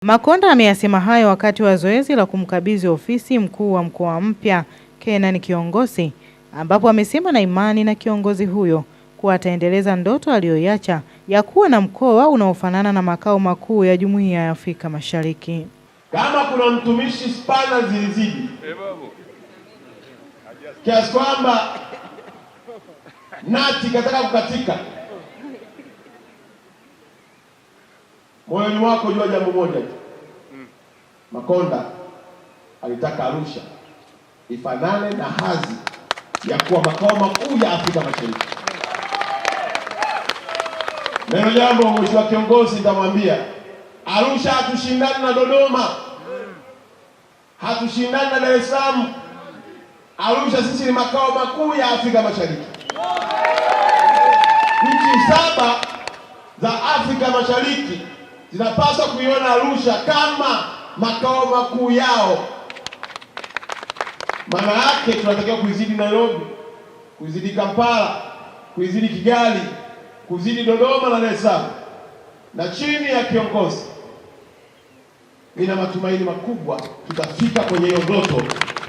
Makonda ameyasema hayo wakati wa zoezi la kumkabidhi ofisi mkuu wa mkoa mpya Kenan Kiongosi, ambapo amesema na imani na kiongozi huyo kuwa ataendeleza ndoto aliyoiacha ya kuwa na mkoa unaofanana na makao makuu ya Jumuiya ya Afrika Mashariki. Kama kuna mtumishi spana zilizidi kiasi kwamba nati kataka kukatika, moyoni wako jua jambo moja tu. Makonda alitaka Arusha ifanane na hadhi ya kuwa makao makuu ya Afrika Mashariki. Neno jambo mheshimiwa kiongozi, nitamwambia Arusha hatushindani na Dodoma, hatushindani na Dar es Salaam. Arusha sisi ni makao makuu ya Afrika Mashariki. Nchi 7 za Afrika Mashariki zinapaswa kuiona Arusha kama makao makuu yao. Maana yake tunatakiwa kuizidi Nairobi, kuizidi Kampala, kuizidi Kigali, kuzidi Dodoma na Dar es Salaam. Na chini ya kiongozi nina matumaini makubwa tutafika kwenye hiyo ndoto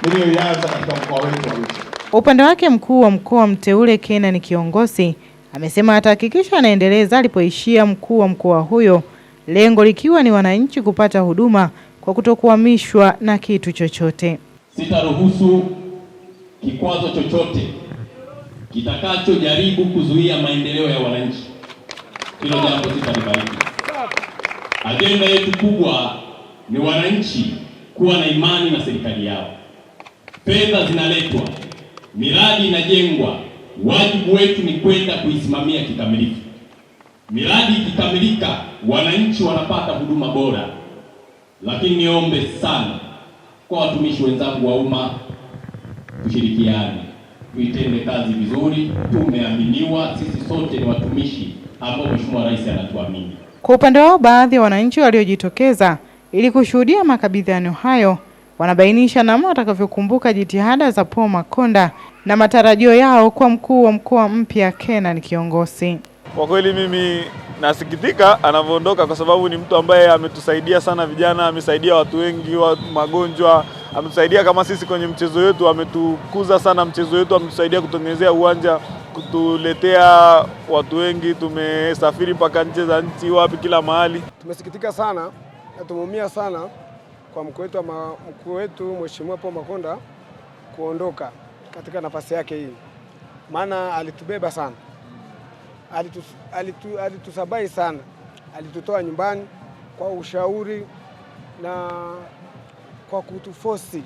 niliyoianza katika mkoa wetu wa Arusha. Upande wake mkuu wa mkoa mteule Kenan Kiongosi amesema atahakikisha anaendeleza alipoishia mkuu wa mkoa huyo, lengo likiwa ni wananchi kupata huduma kwa kutokuhamishwa na kitu chochote. Sitaruhusu kikwazo chochote kitakachojaribu kuzuia maendeleo ya wananchi. Hilo jambo sitalibariki. Agenda yetu kubwa ni wananchi kuwa na imani na serikali yao. Fedha zinaletwa, miradi inajengwa, wajibu wetu ni kwenda kuisimamia kikamilifu. Miradi ikikamilika, wananchi wanapata huduma bora. Lakini niombe sana kwa watumishi wenzangu wa umma, tushirikiane, tuitende kazi vizuri. Tumeaminiwa, sisi sote ni watumishi ambao Mheshimiwa Rais anatuamini. Kwa upande wao, baadhi ya wananchi waliojitokeza ili kushuhudia makabidhiano hayo wanabainisha namna watakavyokumbuka jitihada za Paul Makonda na matarajio yao kwa mkuu wa mkoa mpya Kenan Kiongosi. Kwa kweli mimi nasikitika anavyoondoka, kwa sababu ni mtu ambaye ametusaidia sana vijana, amesaidia watu wengi wa magonjwa, ametusaidia kama sisi kwenye mchezo wetu, ametukuza sana mchezo wetu, ametusaidia kutengenezea uwanja, kutuletea watu wengi, tumesafiri mpaka nje za nchi, wapi kila mahali. Tumesikitika sana na tumeumia sana kwa mkuu wetu Mheshimiwa Paul Makonda kuondoka katika nafasi yake hii, maana alitubeba sana, alitusabai sana, alitutoa nyumbani kwa ushauri na kwa kutufosi.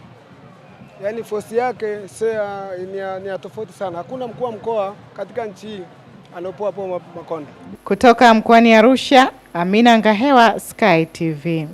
Yaani fosi yake ni tofauti sana. Hakuna mkuu wa mkoa katika nchi hii alopoa Paul Makonda. Kutoka mkoani Arusha, Amina Ngahewa, Sky TV.